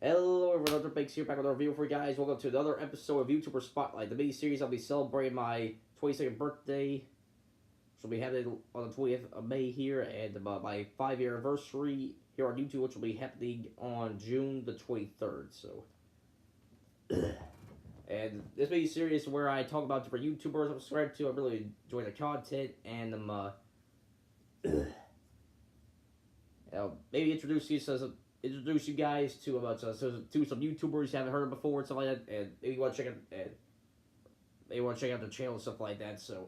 Hello everyone, Dr. Bakes here, back with another video for you guys. Welcome to another episode of YouTuber Spotlight, the mini-series. I'll be celebrating my 22nd birthday, which will be happening on the 20th of May here, and my 5-year anniversary here on YouTube, which will be happening on June the 23rd, so... And this mini-series is where I talk about different YouTubers I'm subscribed to. I really enjoy their content, and maybe introduce you guys to some YouTubers you haven't heard of before and stuff like that, and maybe you want to check out their channel and stuff like that. So,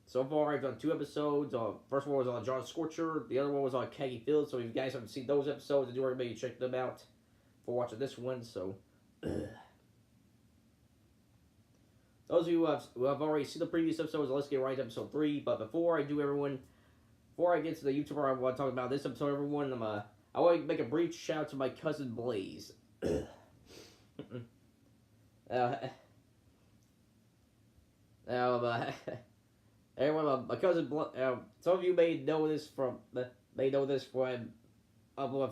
so far I've done 2 episodes. First one was on John Scorcher. The other one was on Kaggy Field. So if you guys haven't seen those episodes, I do recommend you check them out for watching this one. So, those of you who have already seen the previous episodes, let's get right to episode 3. But before I get to the YouTuber I want to talk about this episode, everyone, I want to make a brief shout out to my cousin Blaze. Everyone, my cousin, some of you may know this from my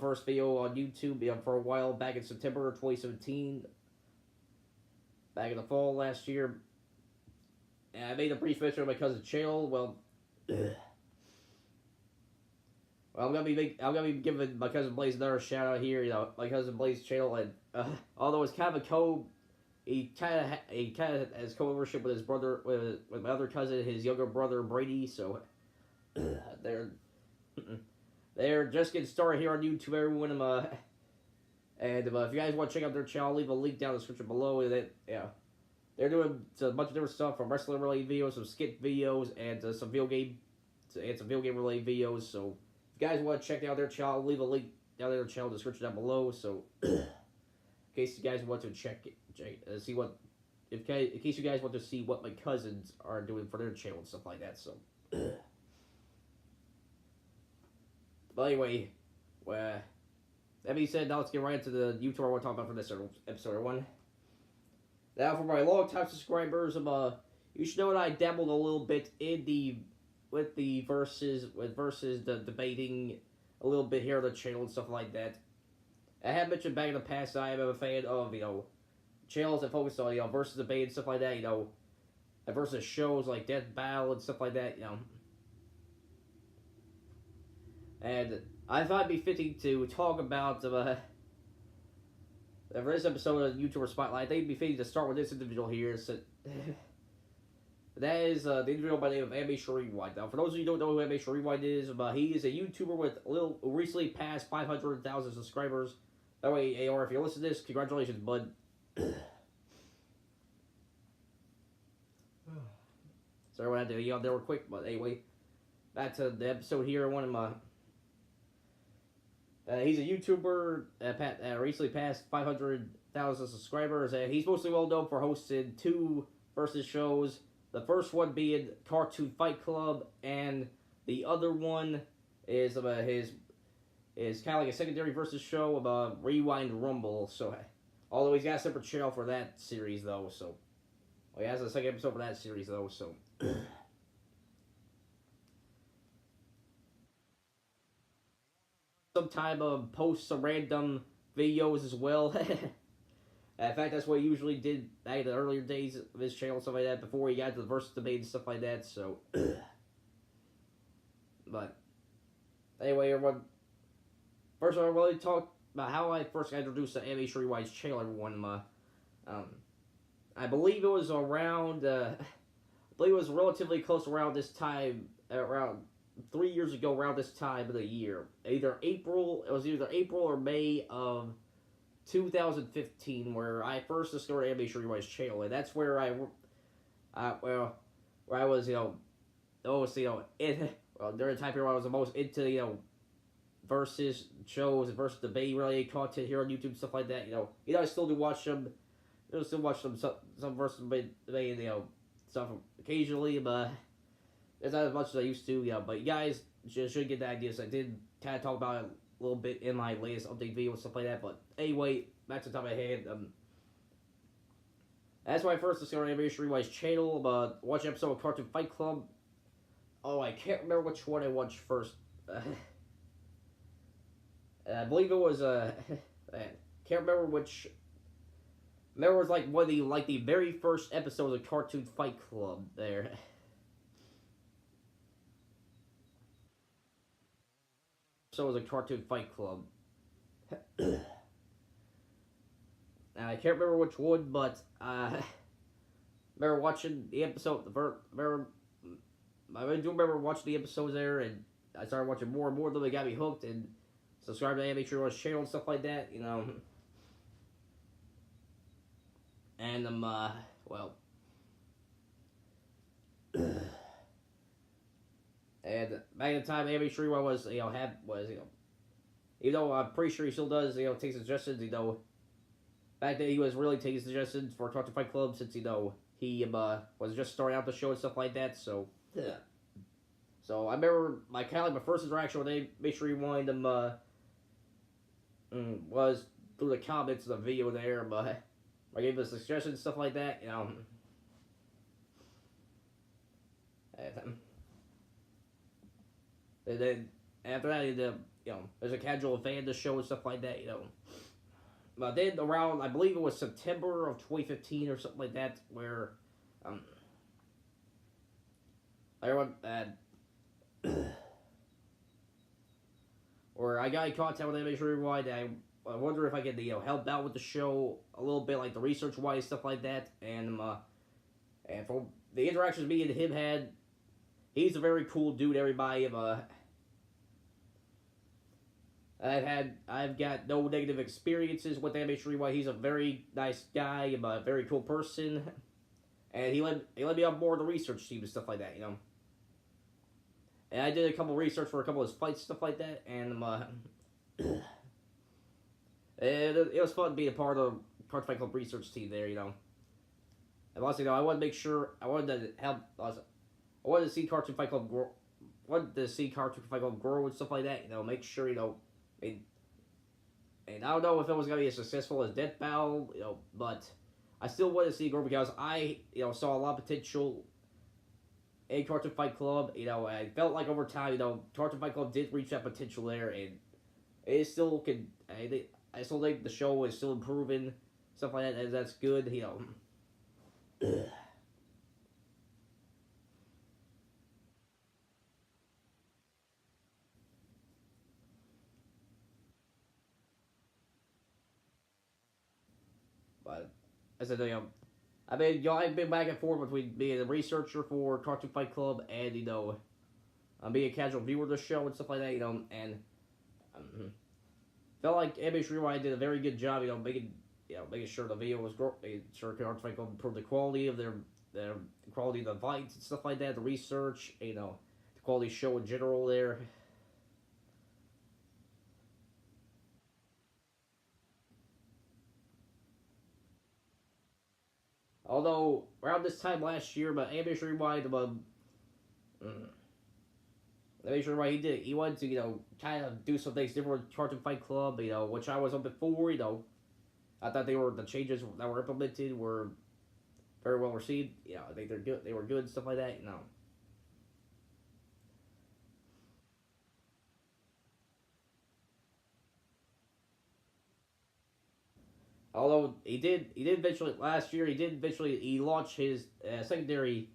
first video on YouTube for a while back in September 2017, back in the fall last year. And I made a brief mention of my cousin's channel. Well, I'm gonna be giving my cousin Blaze another shout out here. My cousin Blaze's channel, and although it's kind of he kind of has co-ownership with his brother, with my other cousin, his younger brother Brady. So they're just getting started here on YouTube, everyone. And if you guys want to check out their channel, I'll leave a link down in the description below. They're doing a bunch of different stuff, from wrestling related videos, some skit videos, and some video game related videos. So if you guys want to check out their channel, I'll leave a link down in their channel description down below. So in case you guys want to see what my cousins are doing for their channel and stuff like that. So, but anyway, that being said, now let's get right into the YouTuber I want to talk about for this episode, everyone. Now, for my long-time subscribers, you should know that I dabbled a little bit with the debating a little bit here on the channel and stuff like that. I have mentioned back in the past that I am a fan of, channels that focus on, versus debate and stuff like that, versus shows like Death Battle and stuff like that, And I thought it'd be fitting to talk about, for this episode of YouTuber Spotlight, I think it'd be fitting to start with this individual here. So, that is the individual by the name of AnimationRewind. Now, for those of you who don't know who AnimationRewind is, he is a YouTuber with recently passed 500,000 subscribers. That way, AR, if you listen to this, congratulations, bud. Sorry, I had to yell there real quick, but anyway, back to the episode here. He's a YouTuber recently passed 500,000 subscribers, and he's mostly well known for hosting 2 versus shows. The first one being Cartoon Fight Club, and the other one is is kind of like a secondary versus show about Rewind Rumble. So, although he's got a separate channel for that series though, so he has a second episode for that series though. So. Sometime post some random videos as well. In fact, that's what he usually did back in the earlier days of his channel and stuff like that, before he got to the versus debate and stuff like that. So, but anyway, everyone. First, I really talk about how I first got introduced to AnimationRewind's channel. Everyone, I believe it was around. I believe it was relatively close around this time, around 3 years ago, around this time of the year. It was either April or May of 2015, where I first discovered AnimationRewind's channel, and that's where I was, during the time period I was the most into, versus shows and versus debate related content here on YouTube and stuff like that. I still do watch them. Some versus debate, stuff occasionally, but it's not as much as I used to, but you guys should get the idea. So I did kind of talk about it a little bit in my latest update video and stuff like that. But anyway, back to the top of my head. That's when I first discovered AnimationRewind's channel. Watch an episode of Cartoon Fight Club. Oh, I can't remember which one I watched first. I believe it was I can't remember which. Remember, it was like one of the very first episodes of Cartoon Fight Club. There, so it was a Cartoon Fight Club. And I can't remember which one, but remember watching the episode. I do remember watching the episodes there, and I started watching more and more of them. They got me hooked, and subscribed to AnimationRewind's channel and stuff like that. You know, and well, and back at the time, AnimationRewind was even though I'm pretty sure he still does take suggestions. Back then he was really taking suggestions for Cartoon Fight Club since he was just starting out the show and stuff like that. So yeah. So I remember my first interaction with AnimationRewind was through the comments of the video there, but I gave him suggestions and stuff like that. And then after that, there's a casual fan of the show and stuff like that. But then around, I believe it was September of 2015 or something like that, where everyone or I got in contact with AnimationRewind. I wonder if I could help out with the show a little bit, like the research wise stuff like that, and from the interactions me and him had, he's a very cool dude. Everybody, I've got no negative experiences with AnimationRewind. He's a very nice guy, a very cool person, and he let me on board the research team and stuff like that. And I did a couple research for a couple of his fights, stuff like that, and it was fun being a part of the Cartoon Fight Club research team there. And also, I wanted to make sure I wanted to help. I wanted to see Cartoon Fight Club grow. Wanted to see Cartoon Fight Club grow and stuff like that. Make sure and I don't know if it was gonna be as successful as Death Battle, but I still want to see it grow because I saw a lot of potential in Cartoon Fight Club. I felt like over time, Cartoon Fight Club did reach that potential there, and it still can. I still think the show is still improving, stuff like that, and that's good. But as I said, I've been back and forth between being a researcher for Cartoon Fight Club and being a casual viewer of the show and stuff like that. And felt like AnimationRewind did a very good job. Making sure the video was making sure Cartoon Fight Club improved the quality of their quality of the fights and stuff like that. The research, the quality of the show in general there. Although around this time last year, but AnimationRewind, he wanted to kind of do some things different with Cartoon Fight Club, which I was on before. I thought the changes that were implemented were very well received. I think they're good. They were good, stuff like that. Although he did eventually last year. He launched his secondary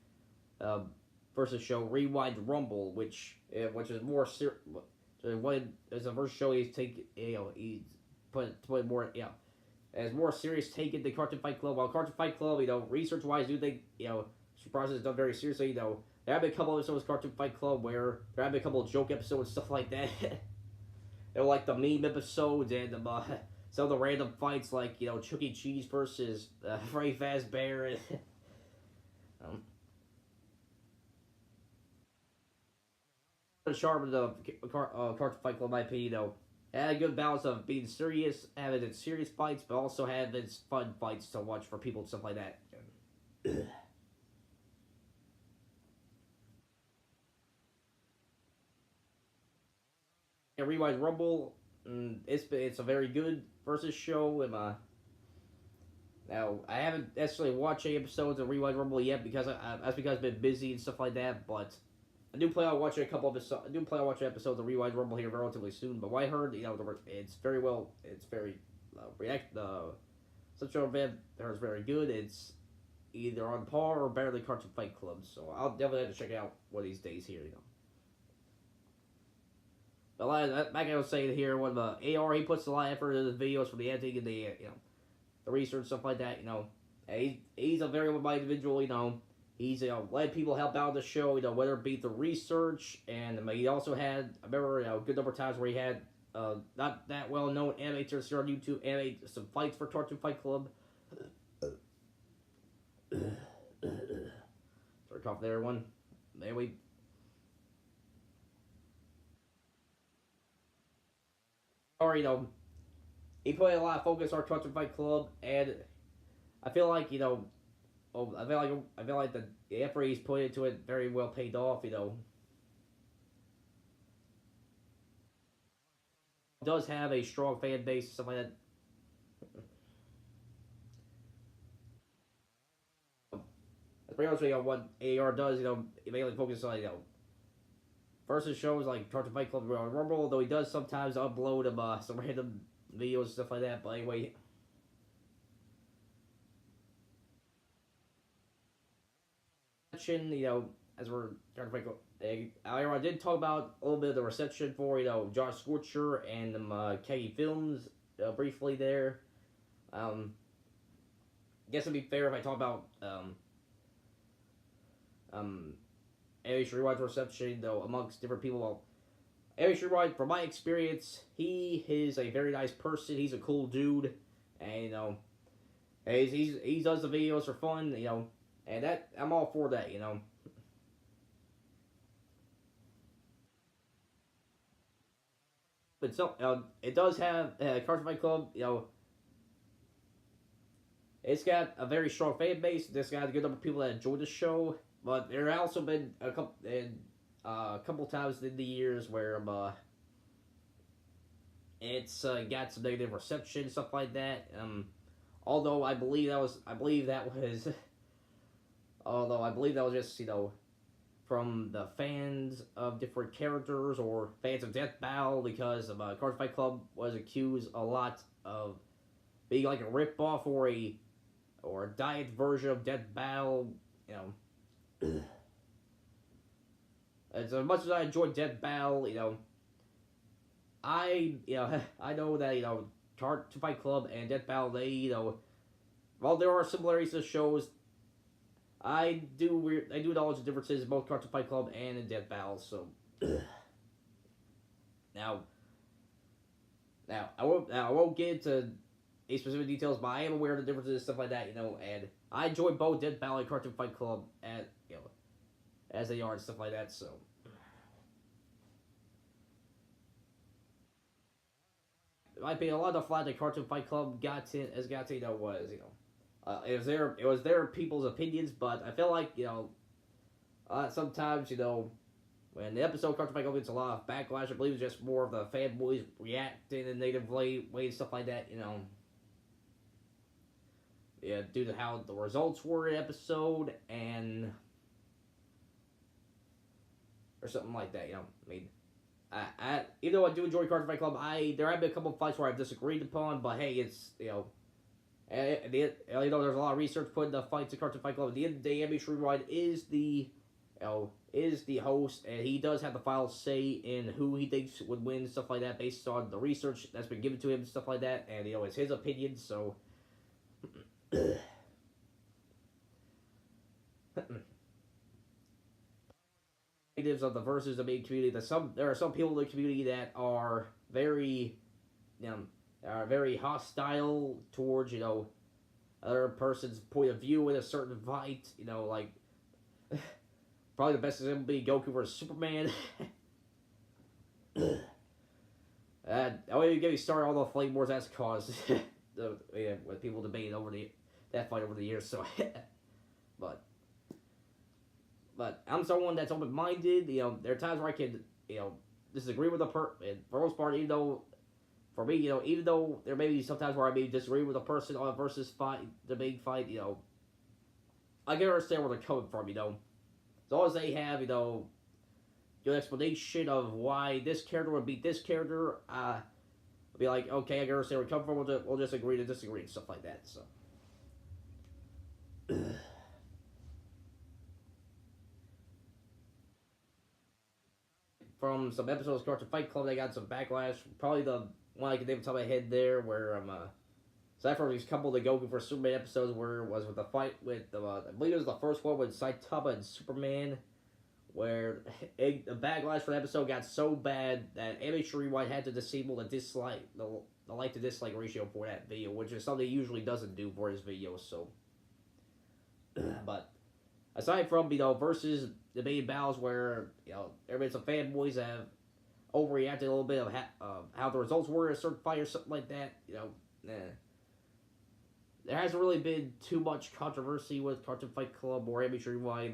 versus show Rewind Rumble, which is more as a versus show he's taking. He's put more as more serious take into Cartoon Fight Club. While Cartoon Fight Club, research wise, do think Surprises is done very seriously. There have been a couple of episodes of Cartoon Fight Club where there have been a couple of joke episodes and stuff like that. They're like the meme episodes and some of the random fights, like Chuck E. Cheese versus Freddy Fazbear. um, the charm of the Cartoon Fight Club, in my opinion, it had a good balance of being serious, having its serious fights, but also having its fun fights to watch for people and stuff like that. And Rewind Rumble, it's a very good versus show. Now I haven't necessarily watched any episodes of Rewind Rumble yet because I've been busy and stuff like that. But I do plan on watching a couple of episodes. I do plan on watching episodes of Rewind Rumble here relatively soon. But what I heard, it's very well. It's very react. The subtitle event there is very good. It's either on par or better than Cartoon Fight Club. So I'll definitely have to check it out one of these days here. But like I was saying here, when the AR he puts a lot of effort into the videos for the editing and the the research stuff like that. He's a very well-minded individual. He's letting people help out the show. Whether it be the research, and he also had I remember a good number of times where he had not that well-known animators here on YouTube animate some fights for Cartoon Fight Club. Sorry, cough there, everyone. Anyway. Or he put a lot of focus on Cartoon Fight Club, and I feel like I feel like the effort he's put into it very well paid off. Does have a strong fan base, stuff like that. That's pretty much what AR does. It mainly focuses on versus shows like Cartoon Fight Club, Royal Rumble. Though he does sometimes upload some random videos and stuff like that. But anyway, as we're trying to Fight Club, I did talk about a little bit of the reception for Josh Scorcher and Keggy Films briefly there. I guess it'd be fair if I talk about AnimationRewind's reception though amongst different people. Well, AnimationRewind, from my experience, he is a very nice person. He's a cool dude, and he does the videos for fun, and that I'm all for that, But it does have Cartoon Fight Club, it's got a very strong fan base. It's got a good number of people that enjoy the show. But there have also been a couple times in the years where it's got some negative reception, stuff like that. Although I believe that was although I believe that was just from the fans of different characters or fans of Death Battle, because Cartoon Fight Club was accused a lot of being like a ripoff or a diet version of Death Battle. As much as I enjoy Death Battle, I I know that Cartoon Fight Club and Death Battle, they while there are similarities to shows, I do acknowledge the differences in both Cartoon Fight Club and in Death Battle. So now I won't get into any specific details, but I am aware of the differences and stuff like that. And I enjoy both Death Battle and Cartoon Fight Club as they are and stuff like that. So in my opinion, a lot of the flack that Cartoon Fight Club got to was it was their people's opinions, but I feel like sometimes when the episode Cartoon Fight Club gets a lot of backlash, I believe it's just more of the fanboys reacting in a negative way and stuff like that. Yeah, due to how the results were in the episode or something like that. I mean, even though I do enjoy Cartoon Fight Club, there have been a couple of fights where I've disagreed upon, but hey, it's and there's a lot of research put into fights in Cartoon Fight Club. At the end of the day, AnimationRewind is the host, and he does have the final say in who he thinks would win, stuff like that, based on the research that's been given to him, stuff like that, and it's his opinion. So negatives of the versus the main community. There are some people in the community that are very very hostile towards other person's point of view in a certain fight. Like probably the best example would be Goku versus Superman. I won't even get me started on all the flame wars that's caused with people debating over that fight over the years. So, but I'm someone that's open minded. There are times where I can disagree with for the most part, even though. For me, even though there may be sometimes where I may disagree with a person on a versus fight, debate fight, I can understand where they're coming from, As long as they have, good explanation of why this character would beat this character, I'll be like, okay, I can understand where we come from. We'll just agree to disagree and stuff like that. So. From some episodes of Cartoon Fight Club, they got some backlash. Probably the one I can name on top of my head there, where aside from these couple of the Goku for Superman episodes, where it was with the fight with I believe it was the first one with Saitama and Superman, where the backlash for the episode got so bad that AnimationRewind had to disable the like to dislike ratio for that video, which is something he usually doesn't do for his videos. So, but aside from versus the main battles where everybody's some fanboys have overreacted a little bit of how the results were in a certain fight or something like that, there hasn't really been too much controversy with Cartoon Fight Club or AnimationRewind.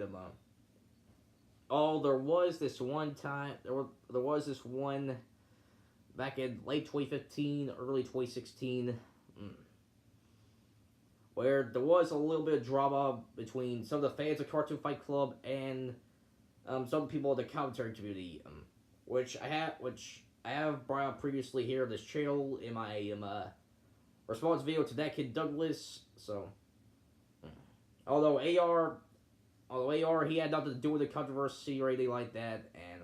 There was this one time. There was this one back in late 2015, early 2016, where there was a little bit of drama between some of the fans of Cartoon Fight Club and some people in the commentary community, which I have brought up previously here on this channel in my response video to that kid Douglas. So, although AR, he had nothing to do with the controversy or anything like that, and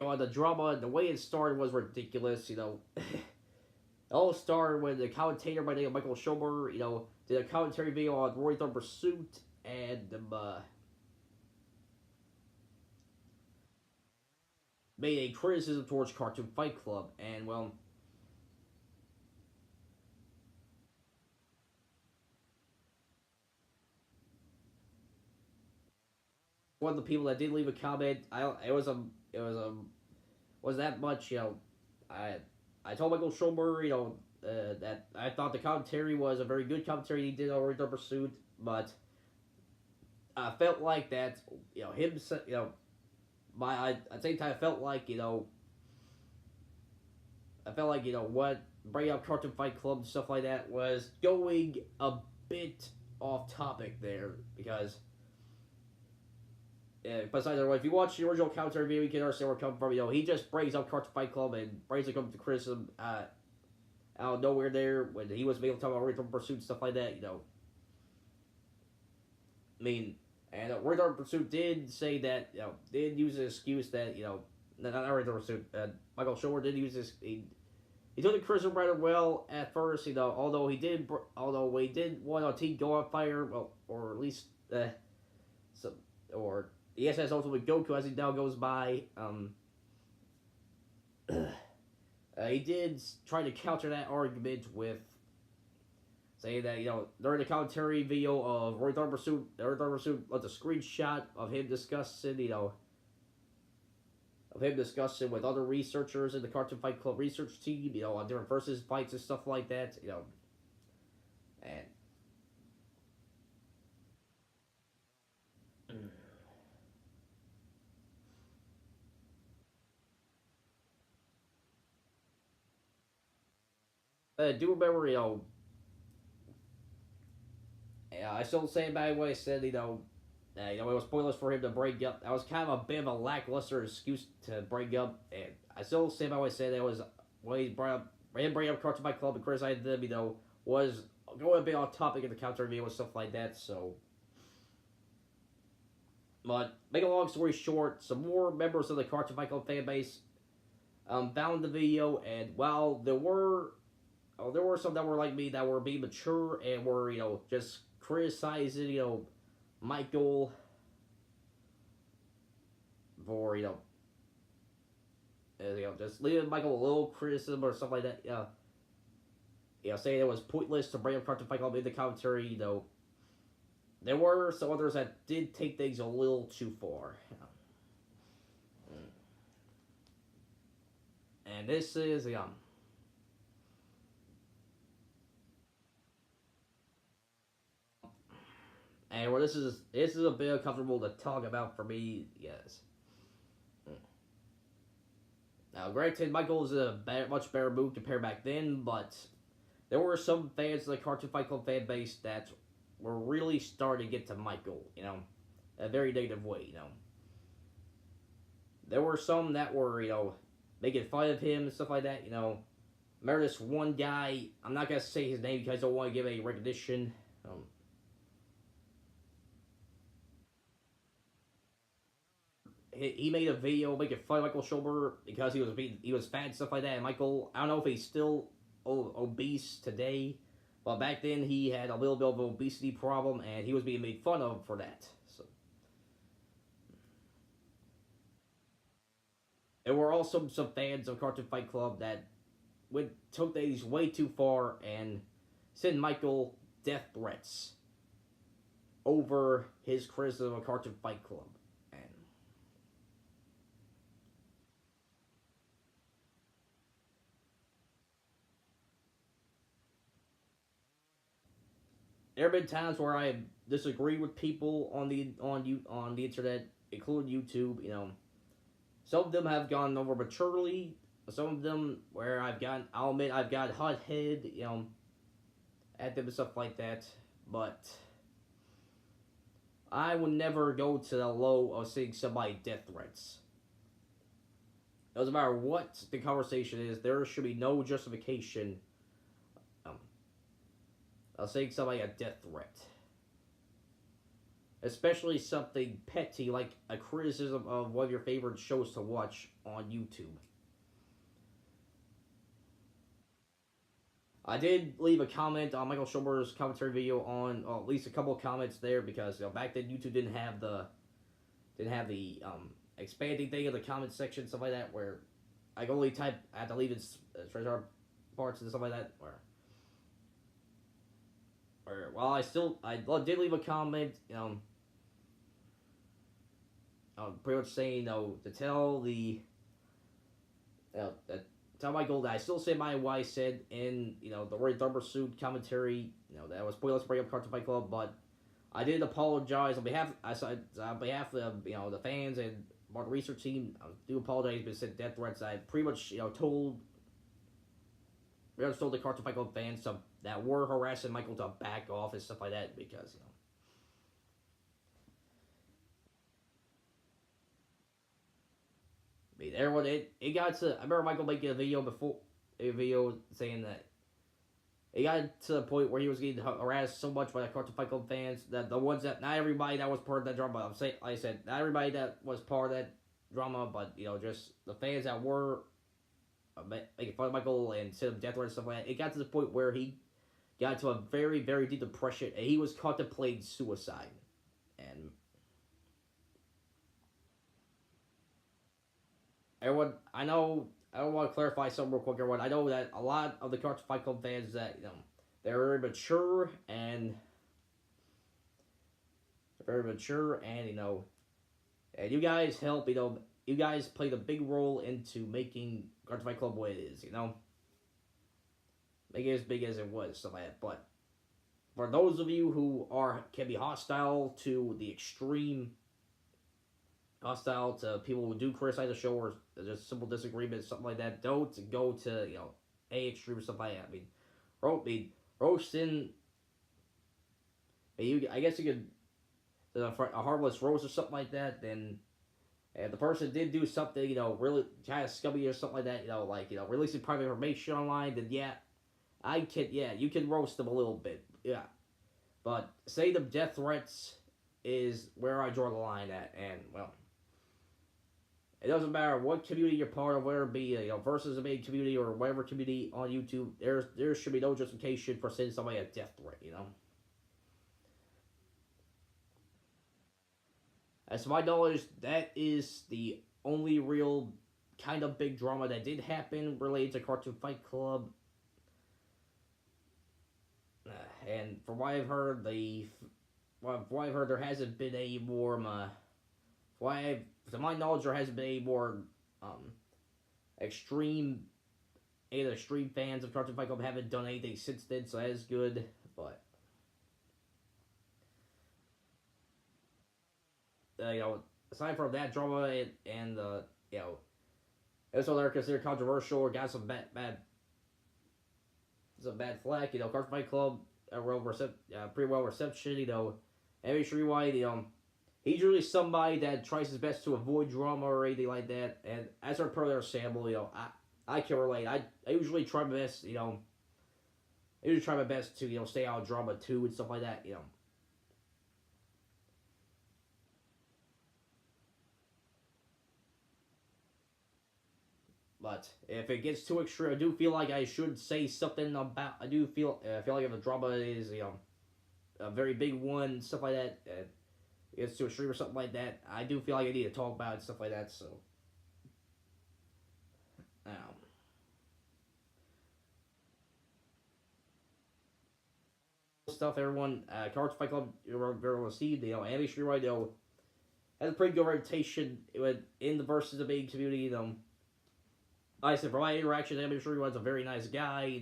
well, the drama, the way it started was ridiculous. It all started when the commentator by the name of Michael Schober, did a commentary video on Roy Thumb Pursuit, and made a criticism towards Cartoon Fight Club, and well, one of the people that did leave a comment, was that much, I told Michael Schober, that I thought the commentary was a very good commentary he did on Roy Thumb Pursuit, but I felt like that, him, at the same time, I felt like, what bringing up Cartoon Fight Club and stuff like that was going a bit off topic there, because besides, if you watch the original commentary video, you can understand where it comes from. He just brings up Cartoon Fight Club and brings it up to criticism out of nowhere there when he was able to talk about Roy Thumb Pursuit and stuff like that. I mean, and Roy Thumb Pursuit did say that, did use an excuse that, not Roy Thumb Pursuit, Michael Schober did use this. He took the criticism rather well at first, although he did want a team go on fire, well, or at least or the SS Ultimate Goku as he now goes by. He did try to counter that argument with saying that, during the commentary video of Roy Thumb Pursuit, left a screenshot of him discussing, with other researchers in the Cartoon Fight Club research team, on different versus fights and stuff like that, and I do remember, I still say about what I said, it was pointless for him to bring up. That was kind of a bit of a lackluster excuse to bring up, and I still say about what I said. That was when he brought up Cartoon Fight Club and criticized them, was going a bit off topic in the counter video and stuff like that. So, but make a long story short, some more members of the Cartoon Fight Club fan base found the video, and while there were some that were like me that were being mature and were just criticizing Michael for just leaving Michael a little criticism or stuff like that. Saying it was pointless to bring up Cartoon Fight Club in the commentary. There were some others that did take things a little too far. And this is and where this is a bit uncomfortable to talk about for me, yes. Now, granted, Michael is in a much better mood compared back then, but there were some fans of the Cartoon Fight Club fan base that were really starting to get to Michael, a very negative way. There were some that were, making fun of him and stuff like that. Remember this one guy, I'm not going to say his name because I don't want to give any recognition. He made a video making fun of Michael Schulber because he was fat and stuff like that. And Michael, I don't know if he's still obese today, but back then he had a little bit of an obesity problem, and he was being made fun of for that. So there were also some fans of Cartoon Fight Club that took these way too far and sent Michael death threats over his criticism of Cartoon Fight Club. There have been times where I disagree with people on the internet, including YouTube. Some of them have gone over maturely. Some of them where I'll admit I've got hot head, at them and stuff like that. But I would never go to the low of seeing somebody death threats. It doesn't matter what the conversation is. There should be no justification saying somebody a death threat. Especially something petty like a criticism of one of your favorite shows to watch on YouTube. I did leave a comment on Michael Schulber's commentary video on at least a couple of comments there because back then YouTube didn't have the expanding thing in the comment section, stuff like that, where I can only type, I had to leave it straight parts and stuff like that, well, I did leave a comment, pretty much saying, to tell tell Michael that I still say what I said in, the Roy Thumber suit commentary, that was pointless to bring up Cartoon Fight Club, but I did apologize on behalf of the fans and market research team. I do apologize because said death threats. I pretty much, told the Cartoon Fight Club fans that were harassing Michael to back off and stuff like that because, I mean, everyone, it got to, I remember Michael making a video saying that it got to the point where he was getting harassed so much by the Cartoon Fight Club fans that the ones that, not everybody that was part of that drama, like I said, not everybody that was part of that drama, but, just the fans that were making fun of Michael and sent him death threats and stuff like that, it got to the point where he got into a very, very deep depression and he was contemplating suicide. And everyone, I know, I don't want to clarify something real quick, everyone. I know that a lot of the Cartoon Fight Club fans that, they're very mature and, and you guys help, you guys played a big role into making Cartoon Fight Club what it is, Make it as big as it was, stuff like that. But for those of you who can be hostile to the extreme, hostile to people who do criticize the show or just simple disagreements, something like that, don't go to, a extreme stuff like that. I mean, roasting, I guess you could, a harmless roast or something like that, then if the person did do something, really kind of scummy or something like that, releasing private information online, then you can roast them a little bit, yeah. But say the death threats is where I draw the line at, and, well, it doesn't matter what community you're part of, whether it be versus a main community or whatever community on YouTube. There should be no justification for sending somebody a death threat. As to my knowledge, that is the only real kind of big drama that did happen related to Cartoon Fight Club. And from what I've heard, there hasn't been any more. To my knowledge, there hasn't been any more extreme fans of Cartoon Fight Club haven't done anything since then, so that is good. But aside from that drama and also they're considered controversial or got some bad flack. Cartoon Fight Club pretty well reception. AnimationRewind, he's usually somebody that tries his best to avoid drama or anything like that. And as our pro there, Samuel, I can relate. I usually try my best, I usually try my best to, stay out of drama too and stuff like that. But if it gets too extreme, I do feel like I should say something about. I feel like if the drama is, a very big one, stuff like that, it gets too extreme or something like that, I do feel like I need to talk about it, stuff like that. So, um, stuff everyone, Cards Fight Club, very well received. AnimationRewind, has a pretty good reputation in the versus the main community. Like I said, from my interaction, AnimationRewind's a very nice guy.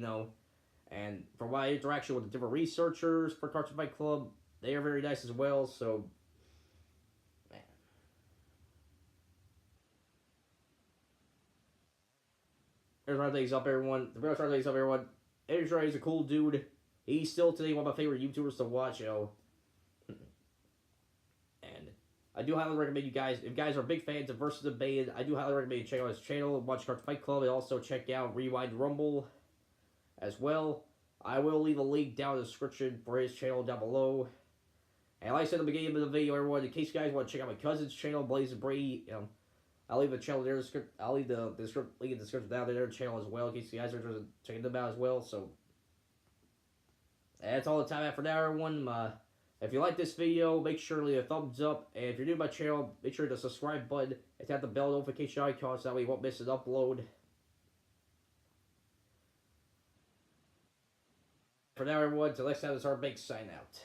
And from my interaction with the different researchers for Cartoon Fight Club, they are very nice as well. So, man. There's my things up, everyone. The real things up, everyone. AnimationRewind is a cool dude. He's still today one of my favorite YouTubers to watch. And I do highly recommend you guys, if you guys are big fans of Versus the Band, I do highly recommend you check out his channel, watch Cartoon Fight Club, and also check out Rewind Rumble as well. I will leave a link down in the description for his channel down below. And like I said at the beginning of the video, everyone, in case you guys want to check out my cousin's channel, Blaze and Brady, I'll leave the channel there. I'll leave the link in the description down there, their channel as well, in case you guys are interested in checking them out as well. So, that's all the time I have for now, everyone. If you like this video, make sure to leave a thumbs up. And if you're new to my channel, make sure to subscribe button and tap the bell notification icon so that way you won't miss an upload. For now, everyone, till next time, this is our big sign out.